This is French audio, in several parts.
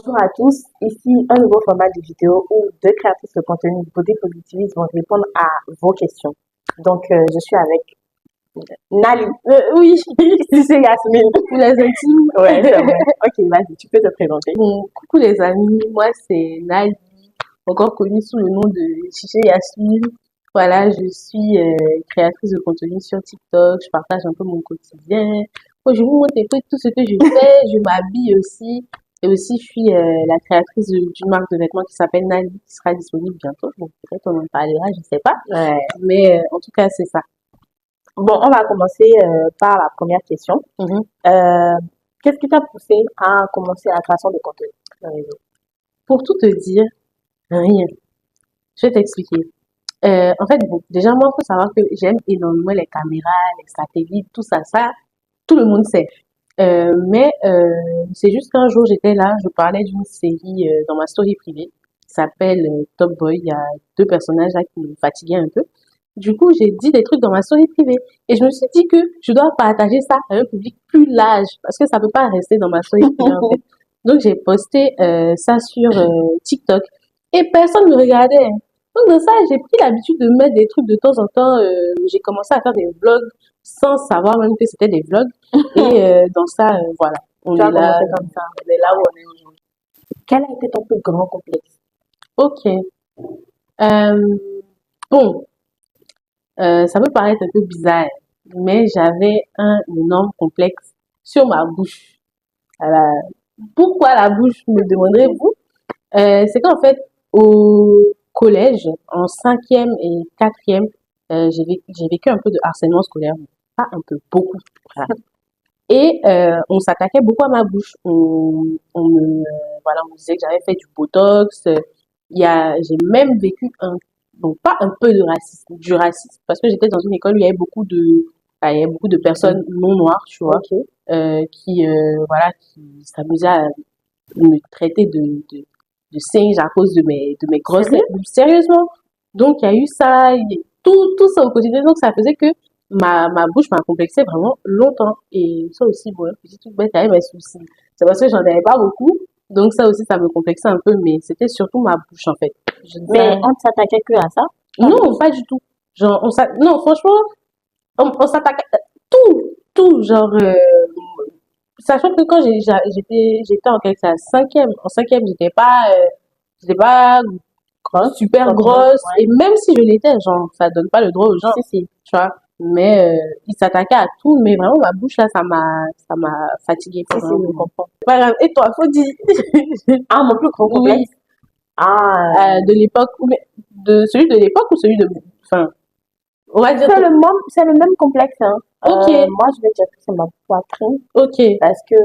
Bonjour à tous, ici un nouveau format de vidéo où deux créatrices de contenu beauté positiviste vont répondre à vos questions. Donc, je suis avec Nali. Oui, c'est Yasmine. Pour les intimes. Ouais, c'est vrai. Ok, vas-y, tu peux te présenter. Bon, coucou les amis, moi c'est Nali, encore connue sous le nom de Chiché Yasmine. Voilà, je suis créatrice de contenu sur TikTok, je partage un peu mon quotidien. Moi, je vous montre un peu tout ce que je fais, je m'habille aussi. Et aussi, je suis la créatrice d'une marque de vêtements qui s'appelle Nali, qui sera disponible bientôt. Donc peut-être on en parlera, je sais pas. Ouais. Mais en tout cas, c'est ça. Bon, on va commencer par la première question. Mhm. Qu'est-ce qui t'a poussé à commencer la création de contenu sur les réseaux? Pour tout te dire, rien. Je vais t'expliquer. En fait, bon, déjà, moi, faut savoir que j'aime énormément les caméras, les satellites, tout ça, tout le monde sait. C'est juste qu'un jour, j'étais là, je parlais d'une série dans ma story privée qui s'appelle Top Boy. Il y a deux personnages là qui me fatiguaient un peu. Du coup, j'ai dit des trucs dans ma story privée et je me suis dit que je dois partager ça à un public plus large parce que ça peut pas rester dans ma story privée en fait. Donc, j'ai posté ça sur TikTok et personne ne me regardait. Donc, dans ça, j'ai pris l'habitude de mettre des trucs de temps en temps. J'ai commencé à faire des vlogs sans savoir même que c'était des vlogs. Et dans ça, voilà, on Tu est as là, commencé comme ça. on est là où on est aujourd'hui. Quel a été ton plus grand complexe? Ok. Euh, bon, ça peut paraître un peu bizarre, mais j'avais un énorme complexe sur ma bouche. Voilà. Pourquoi la bouche, me demanderez-vous? C'est qu'en fait, au collège, en cinquième et quatrième, j'ai vécu un peu de harcèlement scolaire. Pas un peu, beaucoup. Voilà. Et on s'attaquait beaucoup à ma bouche. Voilà, on me disait que j'avais fait du botox. J'ai même vécu donc pas un peu de racisme, du racisme, parce que j'étais dans une école où il y avait beaucoup de personnes non noires, tu vois, Ok. voilà, qui s'amusaient à me traiter de singe à cause de mes grosses Sérieux? sérieusement. Donc il y a eu ça, tout ça au quotidien. Donc ça faisait que ma bouche m'a complexé vraiment longtemps. Et ça aussi, bon, petit truc bête, j'avais mes soucis. C'est parce que j'en avais pas beaucoup. Donc ça aussi, ça me complexait un peu, mais c'était surtout ma bouche en fait. Mais on ne s'attaquait que à ça? Non, pas du tout. Genre, non, franchement, on s'attaquait tout, genre, sachant que quand j'étais en quelque chose, en cinquième, j'étais pas Grosse? super grosse, Ouais. et même si je l'étais, genre, ça donne pas le droit aux gens, Si. tu vois. Mais, ils s'attaquaient à tout, mais vraiment, ma bouche, là, ça m'a fatiguée Si, pendant un je moment. comprends. C'est pas grave. Et toi, faut dire, Ah, mon plus grand oui, complexe? Ah, de l'époque, celui de l'époque ou celui de, enfin, on va dire, c'est le même complexe, hein. ok, Moi, je vais dire que c'est ma poitrine ok, parce que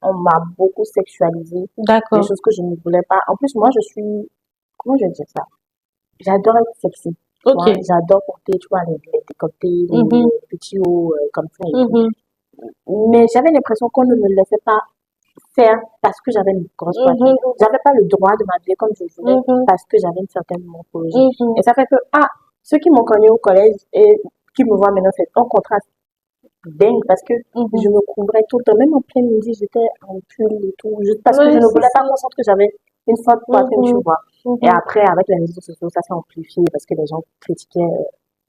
on m'a beaucoup sexualisée, des d'accord, choses que je ne voulais pas. En plus, moi, je suis, comment je vais dire ça? J'adore être sexy. Tu ok, vois, j'adore porter, tu vois, les décolletés, les mhm, petits hauts comme ça et tout. mhm, Mais j'avais l'impression qu'on ne me laissait pas faire parce que j'avais une grosse poitrine. mhm, J'avais pas le droit de m'habiller comme je voulais mhm, parce que j'avais une certaine morphologie. mhm, Et ça fait que, ceux qui m'ont connue au collège et qui me voient maintenant, c'est un contraste dingue parce que mhm. je me couvrais tout le temps, même en plein midi, j'étais en pull et tout, juste parce que je Ouais, ne c'est voulais pas ça. qu'on sente que j'avais une forte poitrine, tu Mhm, vois. Et mhm, après, avec les réseaux sociaux, ça s'est amplifié parce que les gens critiquaient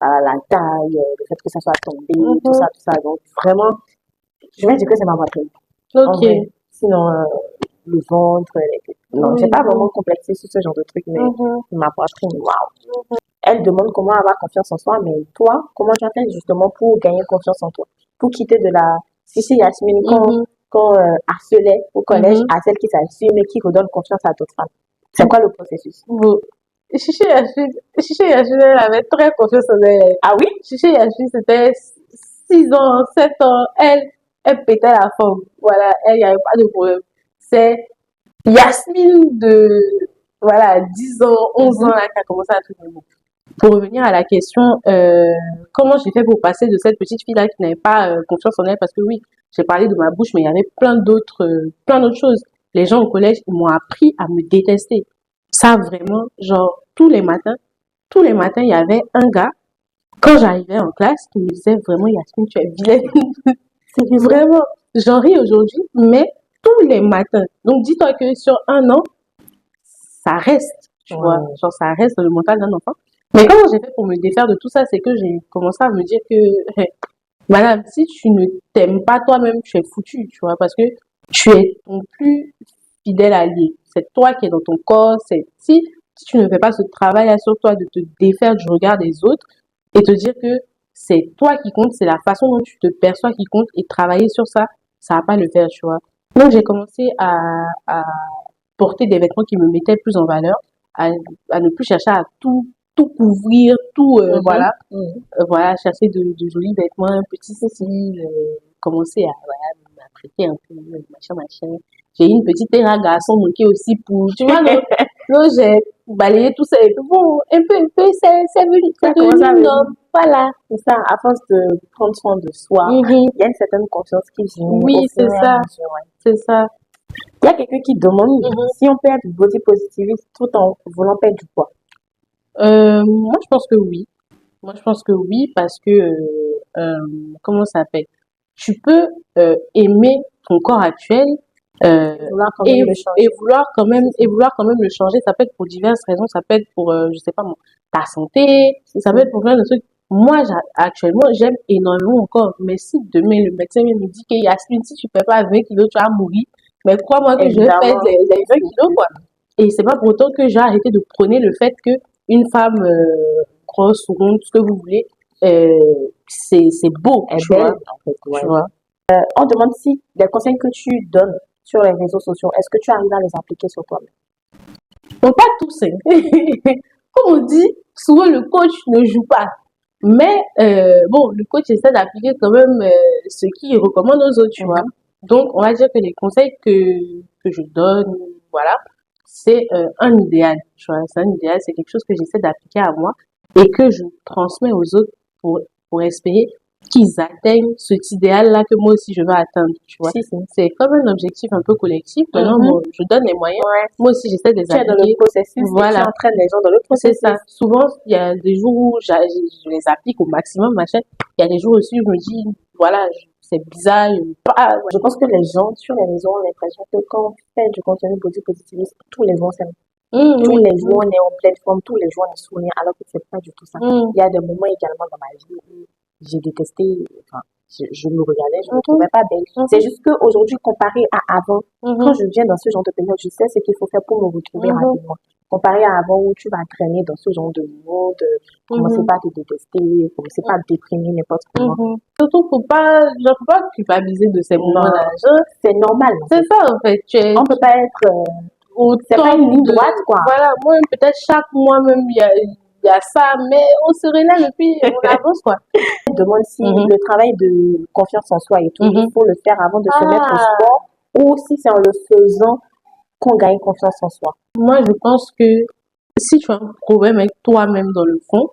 la taille, le fait que ça soit tombé, tout mhm. ça, tout ça. Donc, vraiment, je vais dire que c'est ma poitrine. En Ok. vrai. Sinon, le ventre, non, j'ai Oui, pas oui. vraiment complexé sur ce genre de truc, mais Mhm. ma poitrine, waouh. Elle demande comment avoir confiance en soi, mais toi, comment tu as fait justement pour gagner confiance en toi? Pour quitter de la Sissi Yasmine Mhm. qu'on harcelait au collège Mhm. à celle qui s'assume et qui redonne confiance à d'autres femmes. C'est quoi le processus? Bon. Chiché Yachine, elle avait très confiance en elle. Ah oui? Chiché Yachine, c'était 6 ans, 7 ans. Elle pétait la forme. Voilà, elle, il n'y avait pas de problème. C'est Yasmine voilà, 10 ans, 11 ans, Mhm. là, qui a commencé à tout bon. Pour revenir à la question, comment j'ai fait pour passer de cette petite fille-là qui n'avait pas confiance en elle, parce que oui, j'ai parlé de ma bouche, mais il y avait plein d'autres choses. Les gens au collège, ils m'ont appris à me détester. Ça, vraiment, genre, tous les matins, il y avait un gars, quand j'arrivais en classe, qui me disait vraiment, Yasmine, tu es vilaine. Sérieusement? Vraiment, j'en ris aujourd'hui, mais tous les matins. Donc, dis-toi que sur un an, ça reste, tu vois. Ouais. Genre, ça reste dans le mental d'un enfant. Mais comment j'ai fait pour me défaire de tout ça, c'est que j'ai commencé à me dire que, madame, si tu ne t'aimes pas toi-même, tu es foutu, tu vois, parce que tu es ton plus fidèle allié. C'est toi qui es dans ton corps. Si tu ne fais pas ce travail sur toi de te défaire du regard des autres et te dire que c'est toi qui compte, c'est la façon dont tu te perçois qui compte et travailler sur ça, ça va pas le faire, tu vois. Donc, j'ai commencé à porter des vêtements qui me mettaient plus en valeur, à, à ne plus chercher à tout couvrir, tout, voilà, Mhm. voilà, chercher de jolis vêtements, petits styles, commencer à, voilà, m'apprêter un peu, machin. J'ai eu une petite terre à garçon manquée aussi pour, tu vois, non, non, j'ai balayé tout ça et puis bon, un peu, c'est Ça commence à devenu venir. normal, voilà. C'est ça, à force de prendre soin de soi, Mhm. il y a une certaine confiance qui vient au Oui, fur c'est et à ça, mesure. Ouais. c'est ça. Il y a quelqu'un qui demande Mhm. si on peut être body positiviste tout en voulant perdre du poids. Moi, je pense que oui. Moi, je pense que oui, parce que, comment ça s'appelle? Tu peux aimer ton corps actuel euh, Vouloir quand même le changer. et vouloir quand même le changer. Ça peut être pour diverses raisons. Ça peut être pour, je sais pas moi, ta santé. C'est Ça ça. peut être pour plein de trucs. Moi, actuellement, j'aime énormément mon corps. Mais si demain le médecin vient me dire qu'il y a si tu fais pas 20 kilos, tu vas mourir. Mais crois-moi que je vais faire Évidemment. les 20 kilos, quoi. Et c'est pas pour autant que j'ai arrêté de prôner le fait que une femme grosse ou ronde, ce que vous voulez, c'est beau, Elle est tu vois, belle, en fait, tu ouais. vois. On demande si les conseils que tu donnes sur les réseaux sociaux, est-ce que tu arrives à les appliquer sur toi-même? Donc pas tous, hein. Comme on dit, souvent le coach ne joue pas. Mais bon, le coach essaie d'appliquer quand même ce qu'il recommande aux autres, tu vois. Mhm. Donc, on va dire que les conseils que je donne, voilà, c'est un idéal, tu vois. C'est un idéal, c'est quelque chose que j'essaie d'appliquer à moi et que je transmets aux autres pour, pour espérer qu'ils atteignent cet idéal-là que moi aussi je veux atteindre, tu vois. Si, si. C'est comme un objectif un peu collectif. Maintenant, Mhm. moi, je donne les moyens. Ouais. Moi aussi, j'essaie de les Tu es dans le appliquer. processus et tu Voilà. entraînes les gens dans le C'est processus. ça. Souvent, il y a des jours où je les applique au maximum, machin. Il y a des jours aussi où je me dis, voilà, c'est bizarre, pas, Je pense que les gens sur les réseaux ont l'impression que quand on fait du contenu body positiviste, tous les jours, tous oui, les jours, on est en pleine forme, tous les jours, on est souriant, alors que c'est pas du tout ça. mm, Il y a des moments également dans ma vie où j'ai détesté, enfin, je me regardais, je me mhm, trouvais pas belle. C'est juste qu'aujourd'hui, comparé à avant, quand mhm, je viens dans ce genre de période, je sais ce qu'il faut faire pour me retrouver mhm, rapidement. Comparé à avant où tu vas traîner dans ce genre de monde, commencer mhm, par te détester, commencer par te déprimer n'importe comment. mhm. Surtout, faut pas culpabiliser de ces moments-là. Non, Genre, c'est normal, en c'est fait. ça, en fait. On peut pas être, Au c'est pas top une ligne de, droite, quoi. voilà, moi, peut-être chaque mois même, il y a ça, mais on se relève et puis on avance, quoi. Je me demande si Mhm, le travail de confiance en soi et tout, il mhm. faut le faire avant de se mettre au Ah, sport ou si c'est en le faisant qu'on gagne confiance en soi. moi, je pense que si tu as un problème avec toi-même dans le fond,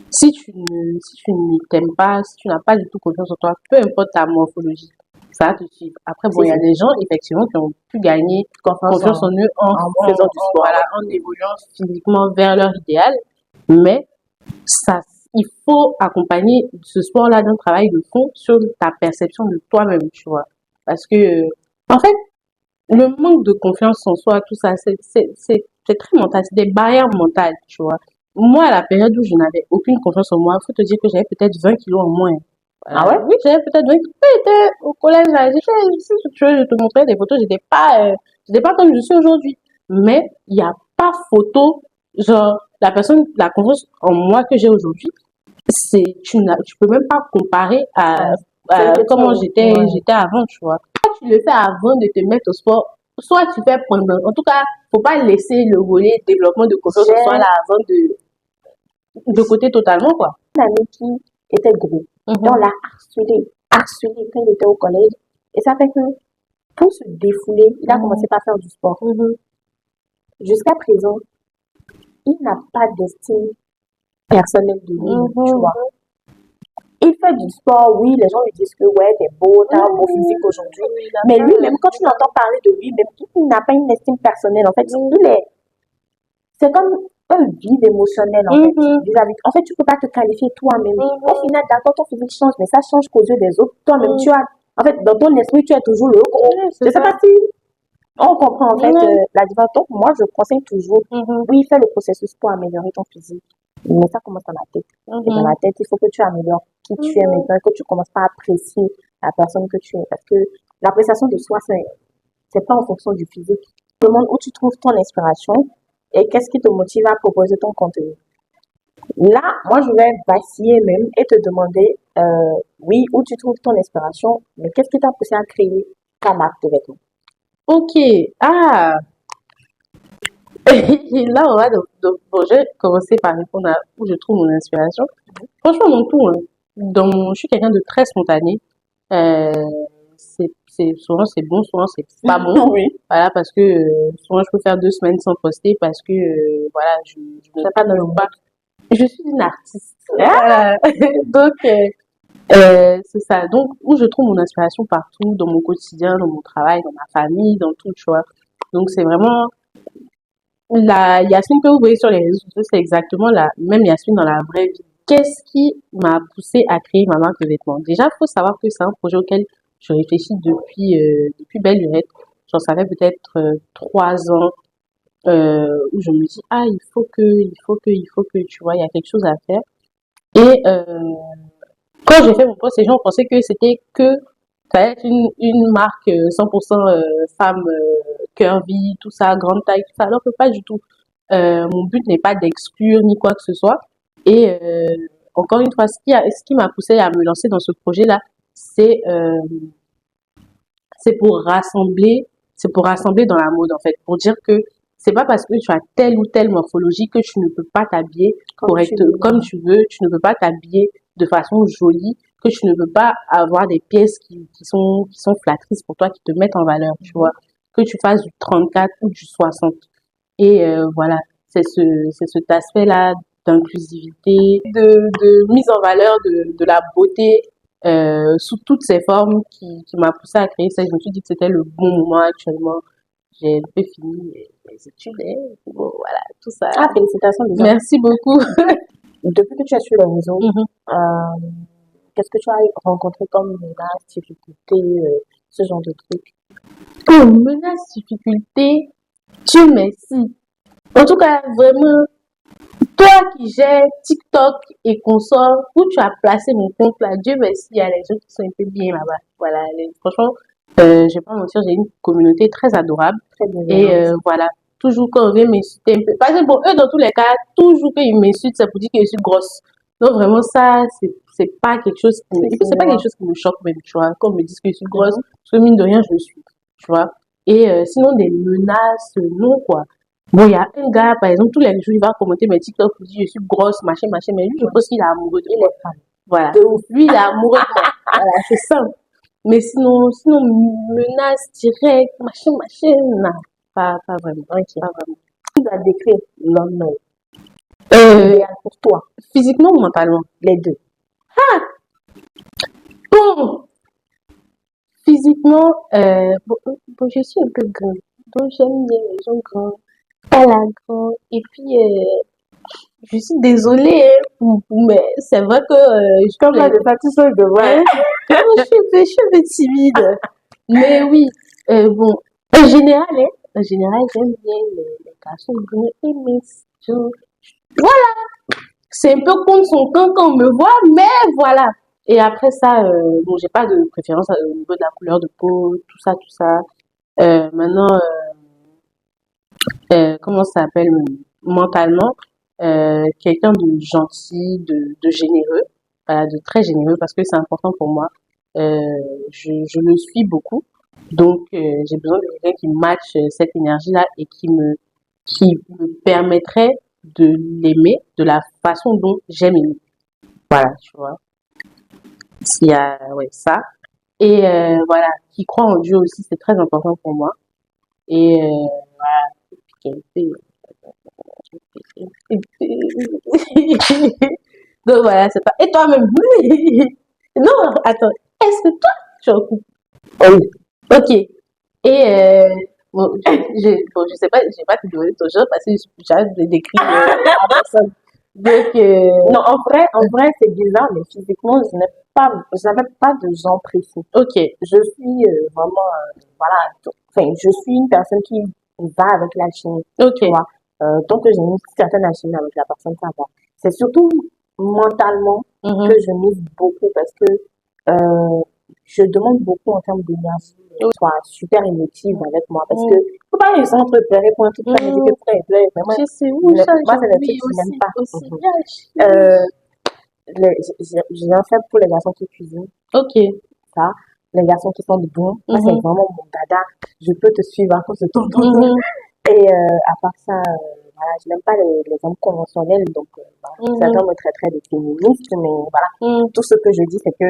si tu ne t'aimes pas, si tu n'as pas du tout confiance en toi, peu importe ta morphologie, ça va te suivre. Après, bon, Si, il y a si, des gens, effectivement, qui ont pu gagner confiance confiance en eux en faisant du sport, voilà, ouais. en évoluant physiquement vers leur idéal. Mais ça, il faut accompagner ce sport-là d'un travail de fond sur ta perception de toi-même, tu vois. Parce que, en fait, le manque de confiance en soi, tout ça, c'est très mental, c'est des barrières mentales, tu vois. Moi, à la période où je n'avais aucune confiance en moi, faut te dire que j'avais peut-être 20 kilos en moins. Ah ouais? Oui, j'avais peut-être 20 kilos. J'étais au collège, là, si tu veux, je te montrais des photos, j'étais pas comme je suis aujourd'hui. Mais il n'y a pas photo, genre, la confiance en moi que j'ai aujourd'hui, tu peux même pas comparer Ah, celle à que tu comment as, ouais. j'étais avant, tu vois. Soit tu le fais avant de te mettre au sport, soit tu fais pendant. En tout cas, faut pas laisser le volet développement de confiance en soi J'ai là avant de côté totalement, quoi. un ami qui était gros et on Mhm, l'a harcelé quand il était au collège et ça fait que pour se défouler, il a mhm, commencé par faire du sport. mhm, Jusqu'à présent, il n'a pas d'estime personnelle de lui-même, tu vois. mhm, Il fait du sport, oui, les gens lui disent que ouais, t'es beau, t'as un beau physique aujourd'hui. mhm, il a Mais pas, lui-même, quand tu l'entends parler de lui-même, il n'a pas une estime personnelle. En fait, c'est comme un vide émotionnel, en fait, mhm, vis-à-vis. En fait, tu peux pas te qualifier toi-même. Au mhm, final, d'accord, ton physique change, mais ça change qu'aux yeux des autres. Toi-même, mhm, tu as En fait, dans ton esprit, tu as toujours le gros. Ouais, Je c'est sais ça. pas si on comprend en fait Ouais. la différence. Donc, moi, je conseille toujours, Mhm, oui, fais le processus pour améliorer ton physique. Mais ça commence dans la tête. Et dans mhm, la tête, il faut que tu améliores qui tu es mhm. maintenant, que tu commences pas à apprécier la personne que tu es. Parce que l'appréciation de soi, c'est pas en fonction du physique. Tu te demandes où tu trouves ton inspiration et qu'est-ce qui te motive à proposer ton contenu. Là, moi, je vais vaciller même et te demander, oui, où tu trouves ton inspiration, mais qu'est-ce qui t'a poussé à créer ta marque de vêtements? Ok. Ah. Et là, on va bon, je vais commencer par répondre à où je trouve mon inspiration. Franchement, mon tout, hein. Je suis quelqu'un de très spontané. Euh, souvent c'est bon, souvent c'est pas bon. Oui, Voilà, parce que souvent je peux faire 2 semaines sans poster parce que voilà, je ne c'est pas dans le trouve mood. pas. Je suis une artiste. Ah, Voilà. Donc c'est ça. Donc où je trouve mon inspiration partout, dans mon quotidien, dans mon travail, dans ma famille, dans tout, tu vois. Donc c'est vraiment la Yasmine que vous voyez sur les réseaux sociaux, c'est exactement la même Yasmine dans la vraie vie. Qu'est-ce qui m'a poussé à créer ma marque de vêtements? Déjà, il faut savoir que c'est un projet auquel je réfléchis depuis belle lurette. J'en savais peut-être 3 ans où je me dis, ah, il faut que, tu vois, il y a quelque chose à faire. Et quand j'ai fait mon post, les gens pensaient que c'était que ça allait être une marque 100% femme, curvy, tout ça, grande taille, tout ça, alors que pas du tout. Mon but n'est pas d'exclure ni quoi que ce soit. Et encore une fois, ce qui m'a poussé à me lancer dans ce projet-là, c'est euh, c'est pour rassembler dans la mode en fait, pour dire que c'est pas parce que tu as telle ou telle morphologie que tu ne peux pas t'habiller comme tu veux, tu ne peux pas t'habiller de façon jolie, que tu ne peux pas avoir des pièces qui sont flattrices pour toi, qui te mettent en valeur, tu vois, que tu fasses du 34 ou du 60. Et voilà, c'est cet aspect-là d'inclusivité, de mise en valeur de la beauté sous toutes ses formes qui m'a poussé à créer ça. Je me suis dit que c'était le bon moment actuellement. J'ai un peu fini mes études, hein. Bon, voilà, tout ça. ah, félicitations déjà. Merci beaucoup. Depuis que tu es sur les réseaux, Mhm. qu'est-ce que tu as rencontré comme menaces, difficultés, ce genre de trucs? Oh, menace, difficulté, Dieu merci. En tout cas, vraiment, toi qui gères TikTok et consorts, où tu as placé mon compte là, Dieu merci, il y a les gens qui sont un peu bien là-bas. Voilà, franchement, je vais pas mentir, j'ai une communauté très adorable. Très Et bienveillante. voilà, toujours quand on vient m'insulter un peu. Par exemple, bon, eux, dans tous les cas, toujours qu'ils m'insultent, c'est pour dire que je suis grosse. Donc vraiment, ça, c'est pas quelque chose c'est pas quelque chose qui me choque même, tu vois. Quand on me dit que je suis grosse, Mhm. parce que mine de rien, je le suis, tu vois. Et sinon, des menaces, non, quoi. Bon, il y a un gars, par exemple, tous les jours, il va commenter mes TikTok pour dire je suis grosse, machin, machin, mais lui, je pense qu'il est amoureux de Il moi. est fan. Voilà. De ouf. Lui, il est amoureux de moi. Voilà, c'est simple. Mais sinon, menace directe, machin, machin, non. Pas vraiment. Ok. Pas vraiment. Tu dois décrire l'homme Euh, idéal pour toi. physiquement ou mentalement? Les deux. Bon, physiquement, bon, je suis un peu grande. Donc, j'aime bien les gens grands. Pas la grande. Et puis, je suis désolée, hein, mais c'est vrai que Comme là, de satisfaire de voir. hein, je suis un peu timide. Mais oui, bon, en général, j'aime bien les garçons bruns et minces. Voilà, c'est un peu contre son camp quand on me voit, mais voilà. Et après ça, bon, j'ai pas de préférence au niveau de la couleur de peau, tout ça, tout ça. Maintenant, comment ça s'appelle mentalement, quelqu'un de gentil, de généreux, voilà, de très généreux parce que c'est important pour moi. Euh, je le suis beaucoup, donc j'ai besoin de quelqu'un qui matche cette énergie-là et qui me permettrait de l'aimer de la façon dont j'aime aimer. Voilà, tu vois. S'il y a ouais ça et voilà, qui croit en Dieu aussi, c'est très important pour moi. Et qualité. Donc voilà, c'est pas. Et toi-même? Non, attends. Est-ce que toi, tu es en couple? Oui. Ok. Et bon, je sais pas, je vais pas te demander ton genre parce que j'arrête de décrire la personne. Donc, Non, en vrai, c'est bizarre, mais physiquement, je n'ai je n'avais pas de genre précis. Ok, Je suis vraiment, voilà, enfin, je suis une personne qui va avec l'alchimie, ok. tu vois. Donc, j'ai une certaine alchimie avec la personne, ça va. C'est surtout mentalement que Mhm. je mise beaucoup parce que euh, je demande beaucoup en termes d'énergie, Oui. soit super émotive avec moi parce que Mhm. faut pas les gens te pleurer pour un truc, ça me dit que Mhm. pleurer, mais Je sais où ça, moi, c'est des oui, trucs que je n'aime pas. aussi, Mhm. bien, chérie. Euh, j'ai un fait pour les garçons qui cuisinent, Ok. ça. Les garçons qui sont bons, ça c'est Mhm. vraiment mon dada. Je peux te suivre à cause de ton temps. Mhm. Et à part ça, voilà, je n'aime pas les hommes conventionnels, donc voilà. Certains Mhm. me traiteraient de féministe, mais voilà. Mhm. Tout ce que je dis, c'est que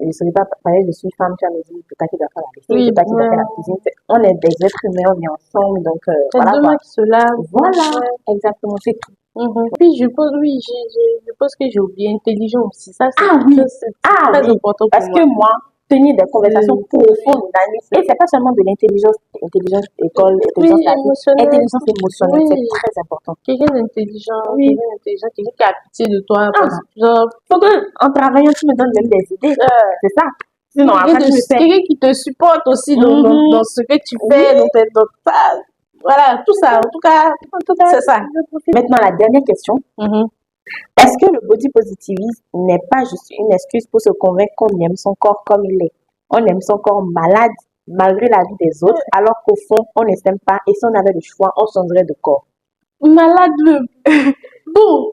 je ne serais pas pareil, je suis femme, tu vas me dire, c'est toi qui dois faire la vaisselle, Oui, c'est toi qui dois faire la ouais. cuisine. On est des êtres humains, on est ensemble, donc C'est voilà deux quoi. mains qui se lavent. Voilà, Ouais. exactement, c'est tout. Mhm. Puis je pense, oui, je pense que j'ai oublié intelligent aussi. Ça, Ah oui, c'est ah très oui, important pour parce moi. que moi, tenir des conversations Oui, profondes, et c'est pas seulement de l'intelligence, intelligence école, oui, intelligence la vie, émotionnel. intelligence émotionnelle, c'est Oui, très important. Oui. quelqu'un d'intelligent, quelqu'un qui a pitié de toi, parce Ah, que, genre, faut que, en travaillant, tu me donnes même des idées, c'est ça. Sinon, après, tu me fais, quelqu'un qui te supporte aussi dans mhm, ce que tu oui, fais, dans ta, voilà, tout ça, en tout cas, c'est ça. je profite. Maintenant, la dernière question. Mhm. Est-ce que le body positivisme n'est pas juste une excuse pour se convaincre qu'on aime son corps comme il est? On aime son corps malade malgré la vie des autres, alors qu'au fond, on ne s'aime pas et si on avait le choix, on changerait de corps. Malade, bon,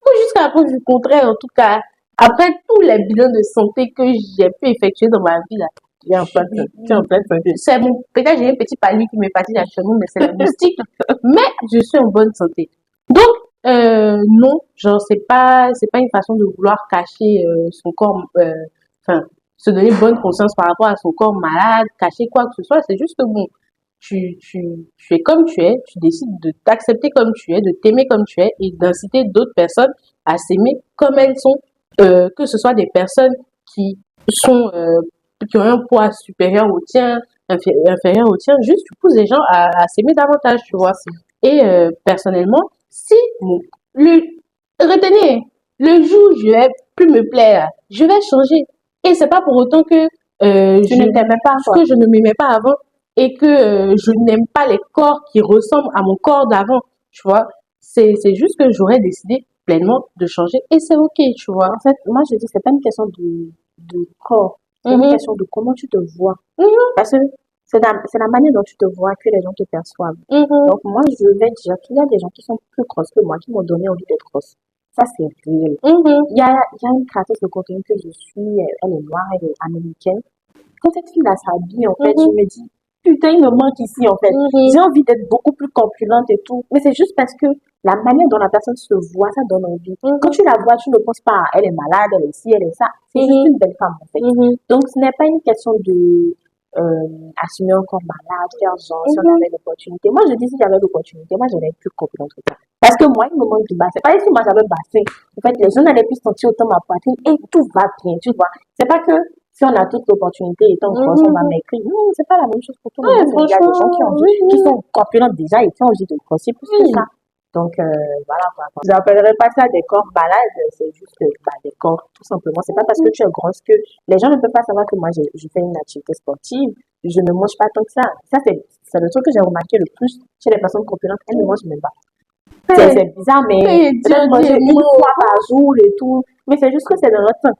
moi, jusqu'à la preuve du contraire, en tout cas, après tous les bilans de santé que j'ai pu effectuer dans ma vie, là, Tu es en plein, tu es en pleine santé. c'est mon, peut-être j'ai un petit palier qui me fatigue actuellement, mais c'est la moustique, mais je suis en bonne santé. Donc, non, genre, c'est pas une façon de vouloir cacher, son corps, enfin, se donner bonne conscience par rapport à son corps malade, cacher quoi que ce soit, c'est juste que bon, tu es comme tu es, tu décides de t'accepter comme tu es, de t'aimer comme tu es et d'inciter d'autres personnes à s'aimer comme elles sont, que ce soit des personnes qui sont, qui ont un poids supérieur au tien, inférieur au tien, juste tu pousses les gens à s'aimer davantage, tu vois. Et personnellement, si le retenez, le jour où je vais plus me plaire, je vais changer. Et c'est pas pour autant que Tu ne t'aimais pas, quoi. je ne m'aimais pas avant et que je n'aime pas les corps qui ressemblent à mon corps d'avant, tu vois. C'est juste que j'aurais décidé pleinement de changer et c'est ok, tu vois. En fait, moi, je dis, c'est pas une question de corps, c'est une Mhm. question de comment tu te vois. Mhm. Parce que c'est la manière dont tu te vois que les gens te perçoivent. Mhm. Donc, moi, je vais dire qu'il y a des gens qui sont plus grosses que moi, qui m'ont donné envie d'être grosse. Ça, c'est réel. Mhm. Il y a une créatrice de contenu que je suis, elle est noire, elle est américaine. Quand cette fille-là s'habille, en fait, je Mhm. me dis, putain, il me manque ici, en fait. Mhm. J'ai envie d'être beaucoup plus corpulente et tout. Mais c'est juste parce que la manière dont la personne se voit, ça donne envie. Quand Mhm. tu la vois, tu ne penses pas, elle est malade, elle est ci, elle est ça. C'est juste Mhm. une belle femme, en fait. Mhm. Donc, ce n'est pas une question de assumer un corps malade, faire genre, si on Mhm. avait l'opportunité. Moi, je dis, si j'avais l'opportunité, moi, j'aurais plus corpulente que ça. Parce que moi, il me manque du bassin. Pas si moi, j'avais le bassin. En fait, les gens n'allaient plus sentir autant ma poitrine et tout va bien, tu vois. C'est pas que si on a toute l'opportunité étant grosse, on va Mhm. maigrir. Non, c'est pas la même chose pour tout le Ouais, monde. Il y a des gens qui ont franchement, envie, oui, qui oui, sont corpulents déjà et qui ont envie de grossir plus que oui. ça. Donc, voilà quoi. Je n'appellerais pas ça des corps malades, c'est juste bah, des corps, tout simplement. C'est pas parce que tu es grosse que les gens ne peuvent pas savoir que moi, je fais une activité sportive, je ne mange pas tant que ça. Ça, c'est le truc que j'ai remarqué le plus chez les personnes corpulentes, elles ne mangent même pas. Hey, C'est bizarre, mais hey, peut-être manger une moi, fois par jour et tout. Mais c'est juste que c'est dans notre temps.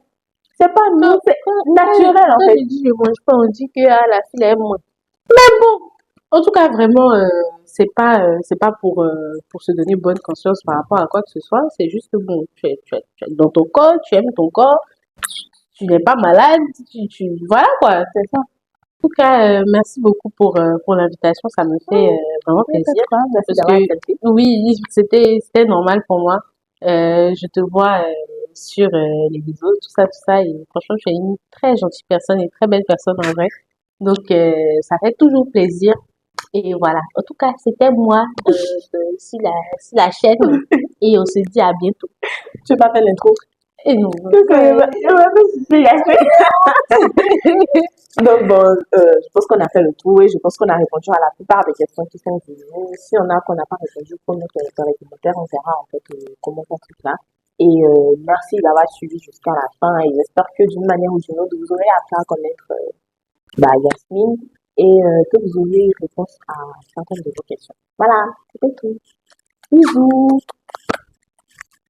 C'est pas nous, c'est naturel en quand fait. je dis je mange pas, on dit que ah, la fille elle aime moins. Bon, en tout cas, vraiment, c'est pas pour se donner bonne conscience par rapport à quoi que ce soit. C'est juste que bon, tu es dans ton corps, tu aimes ton corps, tu n'es pas malade, voilà quoi, c'est ça. En tout cas, merci beaucoup pour l'invitation, ça me fait vraiment Oui, pas de plaisir. quoi. Merci Parce d'avoir que accepté. oui, c'était normal pour moi. Je te vois sur les réseaux, tout ça, et franchement, tu es une très gentille personne, une très belle personne en vrai. Donc, ça fait toujours plaisir. Et voilà. En tout cas, c'était moi sur la chaîne. Et on se dit à bientôt. Tu veux pas faire l'intro? Et nous. Donc, bon, je pense qu'on a fait le tour et je pense qu'on a répondu à la plupart des questions qui sont venues. Si on a qu'on n'a pas répondu, pour mettre dans les commentaires, on verra en fait comment faire tout ça. Et merci d'avoir suivi jusqu'à la fin. Et j'espère que d'une manière ou d'une autre, vous aurez appris à connaître Yasmine et que vous aurez réponse à certaines de vos questions. Voilà, c'était tout. Bisous.